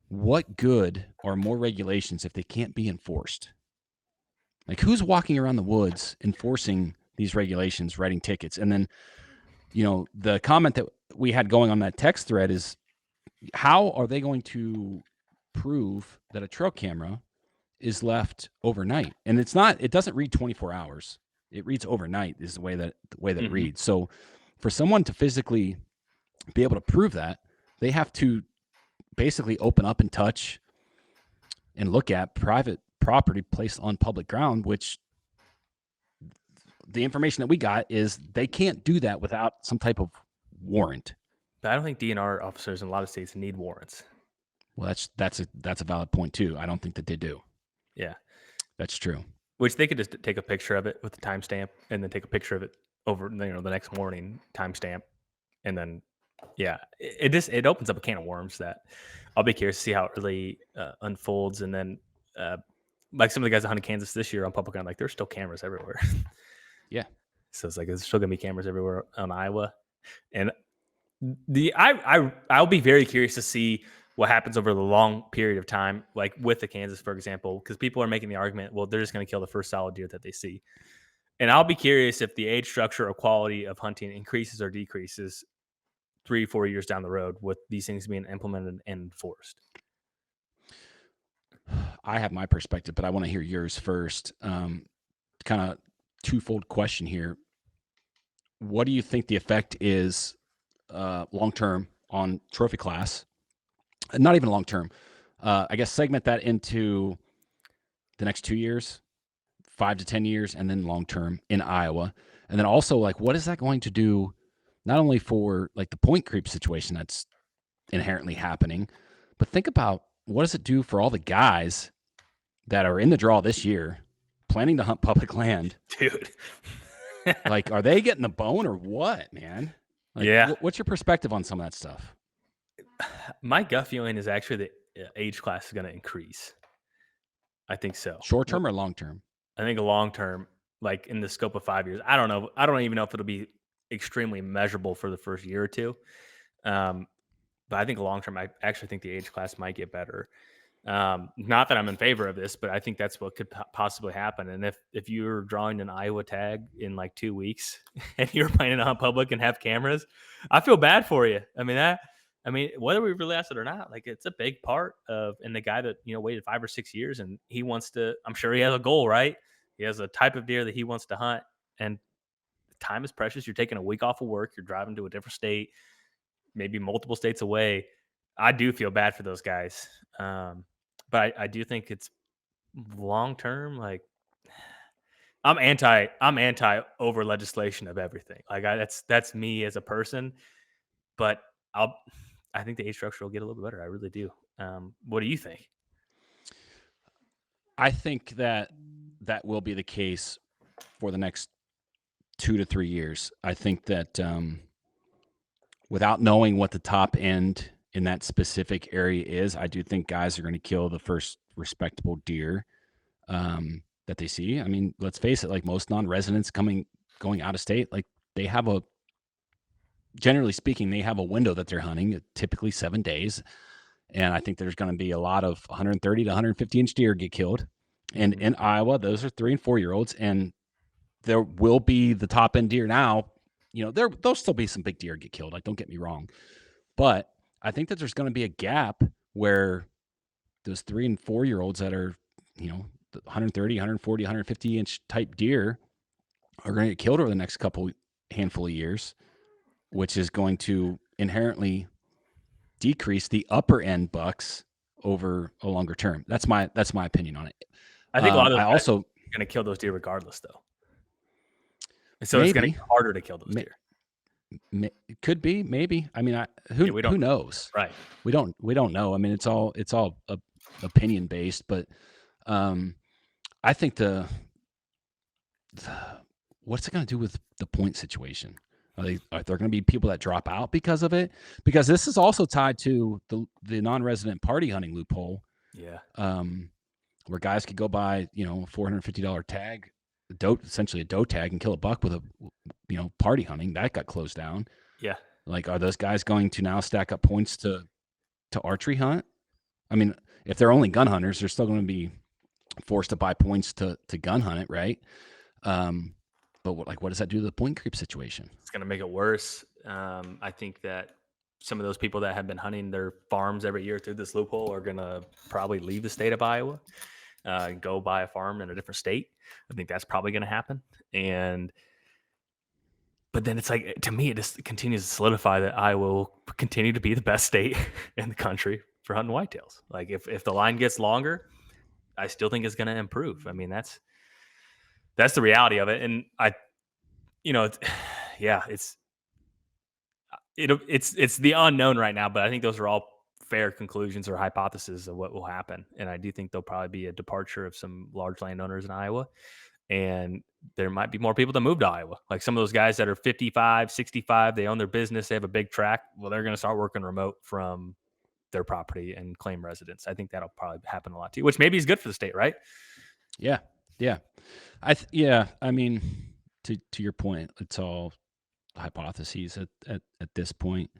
What good are more regulations if they can't be enforced? Like, who's walking around the woods enforcing these regulations, writing tickets? And then, the comment that we had going on that text thread is, how are they going to prove that a trail camera is left overnight? And it doesn't read 24 hours. It reads overnight is the way that it reads. So for someone to physically be able to prove that, they have to basically open up and touch and look at private property placed on public ground, which the information that we got is they can't do that without some type of warrant. But I don't think DNR officers in a lot of states need warrants. Well, that's a valid point too. I don't think that they do. Yeah, that's true. Which they could just take a picture of it with the timestamp, and then take a picture of it over, the next morning, timestamp, and then it opens up a can of worms that I'll be curious to see how it really unfolds. And then like some of the guys that hunted Kansas this year on public ground, like, there's still cameras everywhere. Yeah. So it's like there's still gonna be cameras everywhere on Iowa, and I'll be very curious to see what happens over the long period of time, like with the Kansas, for example, because people are making the argument, well, they're just going to kill the first solid deer that they see, and I'll be curious if the age structure or quality of hunting increases or decreases 3 4 years down the road with these things being implemented and enforced. I have my perspective, but I want to hear yours first. Kind of twofold question here. What do you think the effect is long term on trophy class? Not even long term. I guess segment that into the next 2 years, 5 to 10 years, and then long term in Iowa. And then also, like, what is that going to do not only for like the point creep situation that's inherently happening, but think about what does it do for all the guys that are in the draw this year planning to hunt public land? Dude. Like, are they getting the bone or what, man? Like, Yeah. what's your perspective on some of that stuff? My gut feeling is actually the age class is going to increase. I think so. Short term or long term? I think long term, like in the scope of 5 years, I don't know. I don't even know if it'll be extremely measurable for the first year or two. Um, but I think long term, I actually think the age class might get better. Not that I'm in favor of this, but I think that's what could possibly happen. And if you're drawing an Iowa tag in like 2 weeks and you're planning on public and have cameras, I feel bad for you. I mean, whether we realize it or not, like it's a big part of, and the guy that, waited 5 or 6 years and he wants to, I'm sure he has a goal, right? He has a type of deer that he wants to hunt, and time is precious. You're taking a week off of work. You're driving to a different state, maybe multiple states away. I do feel bad for those guys. But I do think it's long term. Like I'm anti over legislation of everything. Like that's me as a person. But I'll I think the age structure will get a little bit better. I really do. What do you think? I think that that will be the case for the next 2 to 3 years. I think that without knowing what the top end in that specific area is, I do think guys are going to kill the first respectable deer that they see. I mean, let's face it, like most non-residents going out of state, like they have a generally speaking, they have a window that they're hunting, typically 7 days. And I think there's going to be a lot of 130 to 150 inch deer get killed. And Mhm. in Iowa, those are 3 and 4 year olds. And there will be the top end deer now. There'll still be some big deer get killed. Like, don't get me wrong. But I think that there's going to be a gap where those 3 and 4 year olds that are, 130, 140, 150 inch type deer are going to get killed over the next handful of years, which is going to inherently decrease the upper end bucks over a longer term. That's my opinion on it. I think a lot of I those guys also are going to kill those deer regardless, though. And so it's going to maybe get harder to kill those may, deer. it could be maybe. I mean, Yeah, we don't who knows? right. We don't know. I mean, it's all opinion based, but I think the what's it going to do with the point situation? Are there going to be people that drop out because of it? Because this is also tied to the non-resident party hunting loophole, Yeah. where guys could go buy $450 tag, essentially a doe tag, and kill a buck with a party hunting that got closed down. Yeah. Like, are those guys going to now stack up points to archery hunt? I mean, if they're only gun hunters, they're still going to be forced to buy points to gun hunt it, right? But what does that do to the point creep situation? It's going to make it worse. I think that some of those people that have been hunting their farms every year through this loophole are going to probably leave the state of Iowa, and go buy a farm in a different state. I think that's probably going to happen. But then it's like, to me, it just continues to solidify that Iowa will continue to be the best state in the country for hunting whitetails. Like if the line gets longer, I still think it's going to improve. I mean, that's the reality of it. And it's, yeah, it's the unknown right now, but I think those are all fair conclusions or hypotheses of what will happen. And I do think there'll probably be a departure of some large landowners in Iowa, and there might be more people that move to Iowa. Like some of those guys that are 55, 65, they own their business, they have a big track. Well, they're going to start working remote from their property and claim residence. I think that'll probably happen a lot too, which maybe is good for the state, right? Yeah, yeah, yeah. I mean, to your point, it's all hypotheses at this point.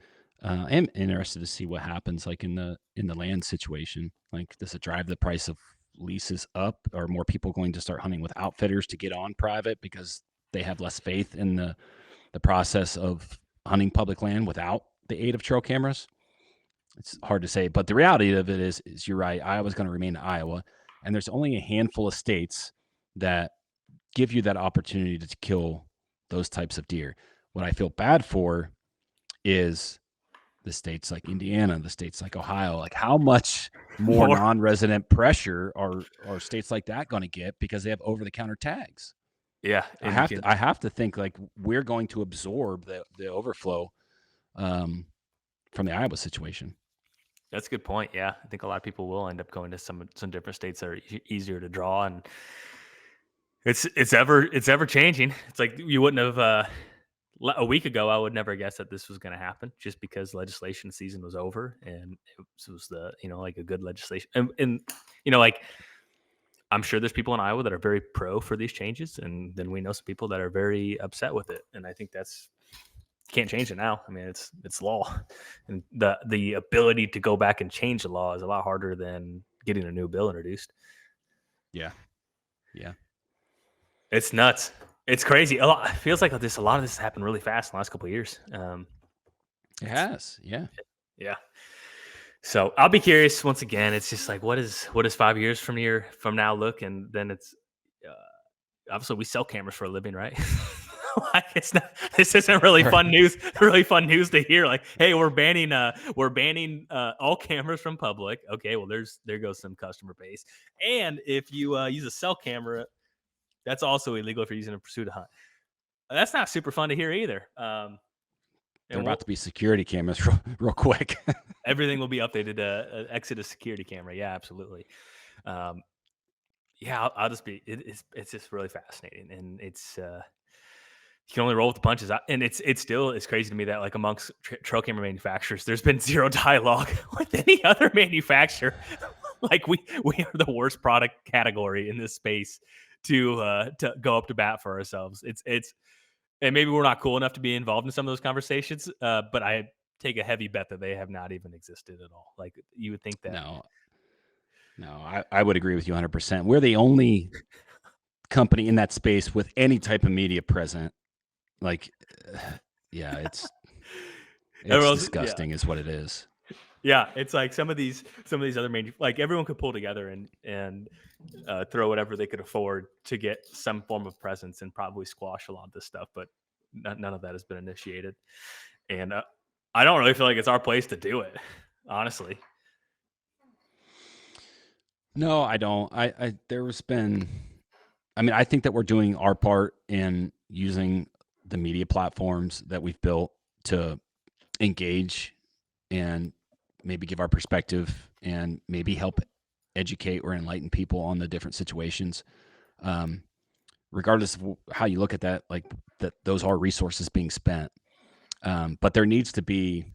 I'm interested to see what happens, like in the land situation. Like, does it drive the price of leases up? Are more people going to start hunting with outfitters to get on private because they have less faith in the process of hunting public land without the aid of trail cameras? It's hard to say, but the reality of it is you're right. Iowa's going to remain Iowa, and there's only a handful of states that give you that opportunity to kill those types of deer. What I feel bad for is the states like Indiana, the states like Ohio. Like, how much more More. non-resident pressure are states like that going to get because they have over-the-counter tags? Yeah, and you can. I have to think like we're going to absorb the overflow from the Iowa situation. That's a good point. Yeah, I think a lot of people will end up going to some different states that are easier to draw, and it's ever changing. It's like you wouldn't have a week ago. I would never guess that this was going to happen, just because legislation season was over, and it was the like a good legislation, and like I'm sure there's people in Iowa that are very pro for these changes, and then we know some people that are very upset with it, and I think that's can't change it now. I mean, it's law, and the ability to go back and change the law is a lot harder than getting a new bill introduced. Yeah, yeah, It's nuts. It's crazy. A lot. It feels like a lot of this has happened really fast in the last couple of years. it It's has. Yeah, yeah. So I'll be curious. Once again, it's just like what is 5 years from now look, and then it's uh, obviously we sell cameras for a living, right? Like it's not. This isn't really right. fun news. Really fun news to hear. Like, hey, we're banning all cameras from public. Okay, well there goes some customer base. And if you use a cell camera, that's also illegal if you're using it to pursue a hunt. That's not super fun to hear either. They're And about to be security cameras real quick. everything will be updated to Exodus security camera. Yeah, absolutely. Um, yeah, I'll just be. It's just really fascinating, and it's you can only roll with the punches. And it's crazy to me that like amongst trail camera manufacturers, there's been zero dialogue with any other manufacturer. Like we are the worst product category in this space to go up to bat for ourselves. It's and maybe we're not cool enough to be involved in some of those conversations. But I take a heavy bet that they have not even existed at all. Like you would think that. No, no, I would agree with you 100%. We're the only company in that space with any type of media present. Like, yeah, it's Everyone's, yeah, disgusting, is what it is. yeah. It's like some of these other like everyone could pull together and throw whatever they could afford to get some form of presence and probably squash a lot of this stuff. But none of that has been initiated, and I don't really feel like it's our place to do it, honestly. No, I don't. There's been. I mean, I think that we're doing our part in using the media platforms that we've built to engage and maybe give our perspective and maybe help educate or enlighten people on the different situations. Um, Regardless of how you look at that, like that, those are resources being spent. But there needs to be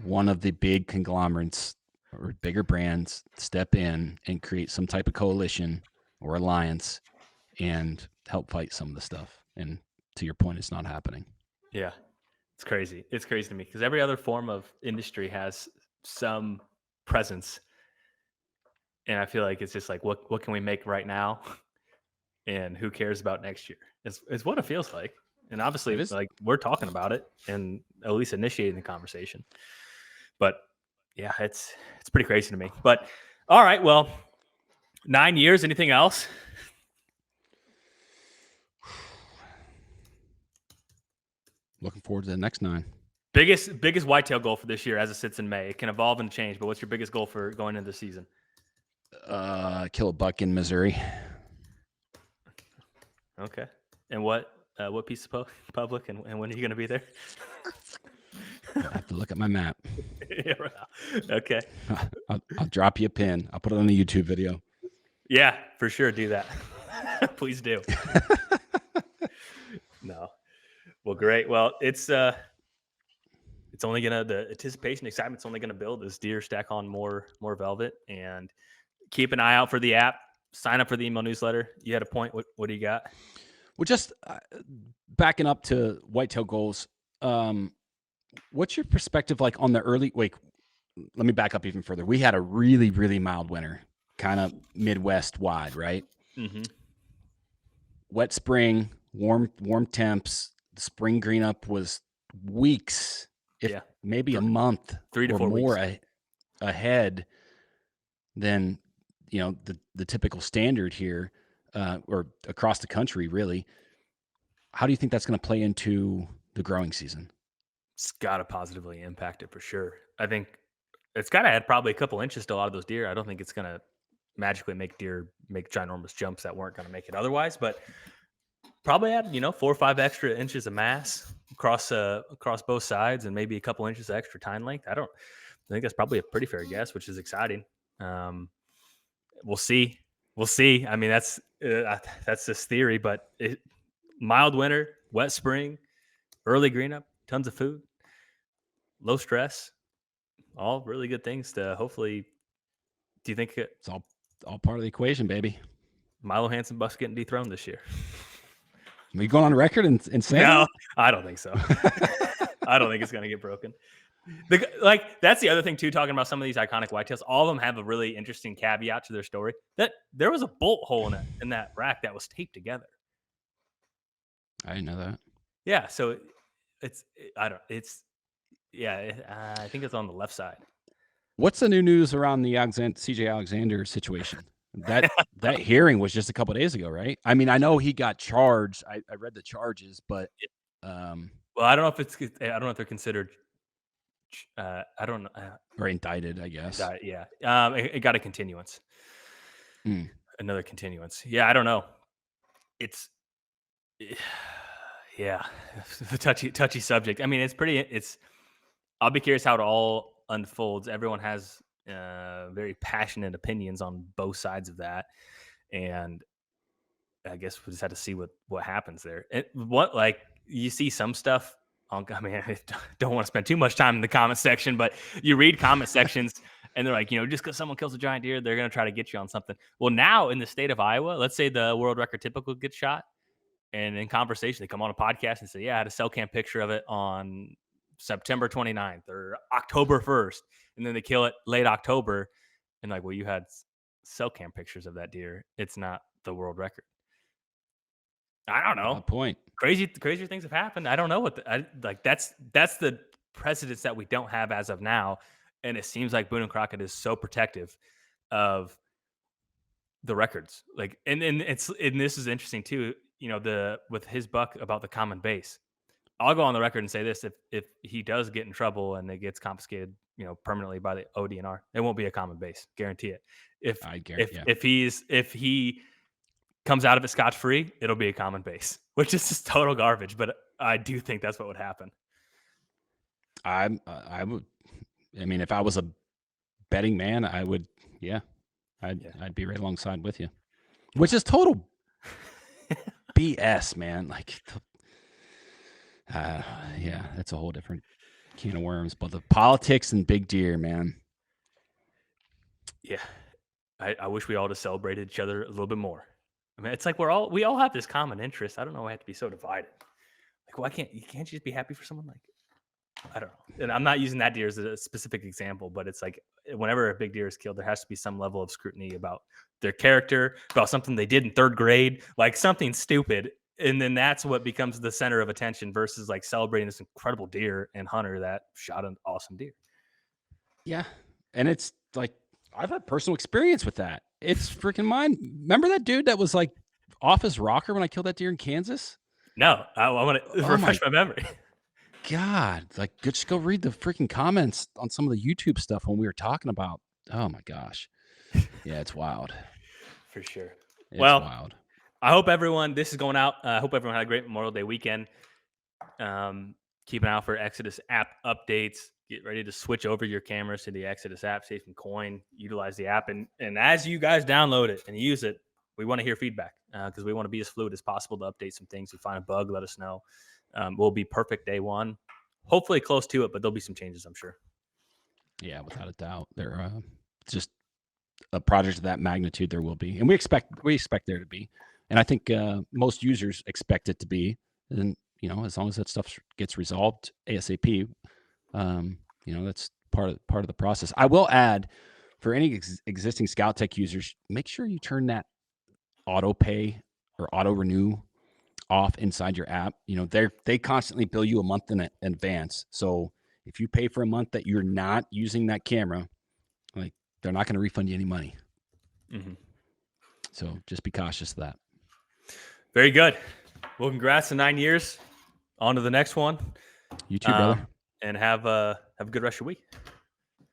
one of the big conglomerates or bigger brands step in and create some type of coalition or alliance and help fight some of the stuff. And to your point, it's not happening. Yeah, it's crazy. It's crazy to me because every other form of industry has some presence, and I feel like it's just like what can we make right now, and who cares about next year? Is what it feels like. And It obviously, is. like we're talking about it and at least initiating the conversation. But yeah, it's pretty crazy to me. But all right, well, 9 years. Anything else? Looking forward to the next 9. Biggest whitetail goal for this year as it sits in May. It can evolve and change, but what's your biggest goal for going into the season? Kill a buck in Missouri. Okay. And what piece of public and when are you going to be there? I have to look at my map. Yeah, okay. I'll drop you a pin. I'll put it on the YouTube video. Yeah, for sure. Do that. Please do. No. Well, great. Well, it's only gonna the anticipation, excitement's only gonna build as deer stack on more velvet, and keep an eye out for the app. Sign up for the email newsletter. You had a point. What do you got? Well, just backing up to whitetail goals, what's your perspective like on the early? Wait, let me back up even further. We had a really, really mild winter, kind of Midwest wide, right? Mm-hmm. Wet spring, warm temps. The spring green up was weeks, if Yeah, maybe a month 3 to or 4 weeks. more ahead than the typical standard here, or across the country, really. How do you think that's going to play into the growing season? It's got to positively impact it for sure. I think it's got to add probably a couple inches to a lot of those deer. I don't think it's going to magically make deer make ginormous jumps that weren't going to make it otherwise, but probably add 4 or 5 extra inches of mass across both sides, and maybe a couple inches of extra tine length. I think that's probably a pretty fair guess, which is exciting. Um, we'll see. We'll see. I mean, that's this theory, but mild winter, wet spring, early green up, tons of food, low stress, all really good things to hopefully. Do you think It's all part of the equation, baby. Milo Hansen Buck's getting dethroned this year? Are you going on record and saying No, that? I don't think so. I don't think it's going to get broken. That's the other thing too. Talking about some of these iconic whitetails, all of them have a really interesting caveat to their story. That there was a bolt hole in that rack that was taped together. I didn't know that. Yeah, so it's I don't it's yeah. I think it's on the left side. What's the new news around the CJ Alexander situation? That hearing was just a couple of days ago, right? I mean, I know he got charged. I read the charges, but Well, I don't know if I don't know if they're considered. I don't know. or indicted, I guess. Yeah. It got a continuance. Mm. Another continuance. Yeah, I don't know. It's yeah, the touchy subject. I mean, it's. I'll be curious how it all unfolds. Everyone has very passionate opinions on both sides of that, and I guess we just have to see what happens there. What like you see some stuff. I mean, I don't want to spend too much time in the comment section, but you read comment sections and they're like, just because someone kills a giant deer, they're going to try to get you on something. Well, now in the state of Iowa, let's say the world record typical gets shot, and in conversation, they come on a podcast and say, yeah, I had a cell cam picture of it on September 29th or October 1st. And then they kill it late October. And like, well, you had cell cam pictures of that deer. It's not the world record. I don't know. Valid point. Crazier things have happened. I don't know that's the precedence that we don't have as of now. And it seems like Boone and Crockett is so protective of the records. And this is interesting too. With his buck about the common base. I'll go on the record and say this: if he does get in trouble and it gets confiscated, permanently by the ODNR, it won't be a common base. Guarantee it. If he comes out of it scotch free, it'll be a common base, which is just total garbage. But I do think that's what would happen. I would. I mean, if I was a betting man, I would. Yeah, I'd be right alongside with you, which is total BS, man. Like, yeah, that's a whole different can of worms. But the politics and big deer, man. Yeah, I wish we all just celebrated each other a little bit more. I mean, it's like we all have this common interest. I don't know why I have to be so divided. Like, why can't you just be happy for someone? Like, I don't know. And I'm not using that deer as a specific example, but it's like whenever a big deer is killed, there has to be some level of scrutiny about their character, about something they did in third grade, like something stupid. And then that's what becomes the center of attention versus like celebrating this incredible deer and hunter that shot an awesome deer. Yeah. And it's like, I've had personal experience with that. It's freaking mine. Remember that dude that was like off his rocker when I killed that deer in Kansas? No, I want to refresh my memory. God, like just go read the freaking comments on some of the YouTube stuff when we were talking about. Oh my gosh. Yeah, it's wild. For sure. It's wild. I hope this is going out. I hope everyone had a great Memorial Day weekend. Keep an eye out for Exodus app updates. Get ready to switch over your cameras to the Exodus app, save some coin, utilize the app. And as you guys download it and use it, we want to hear feedback because we want to be as fluid as possible to update some things. If you find a bug, let us know. We'll be perfect day one. Hopefully close to it, but there'll be some changes, I'm sure. Yeah, without a doubt. They're just a project of that magnitude there will be. And we expect there to be. And I think most users expect it to be. And as long as that stuff gets resolved ASAP, that's part of the process. I will add, for any existing Scout Tech users, make sure you turn that auto pay or auto renew off inside your app. They constantly bill you a month in advance. So if you pay for a month that you're not using that camera, like, they're not going to refund you any money. Mm-hmm. So just be cautious of that. Very good. Well, congrats on 9 years. On to the next one. You too, brother. And have a good rest of your week.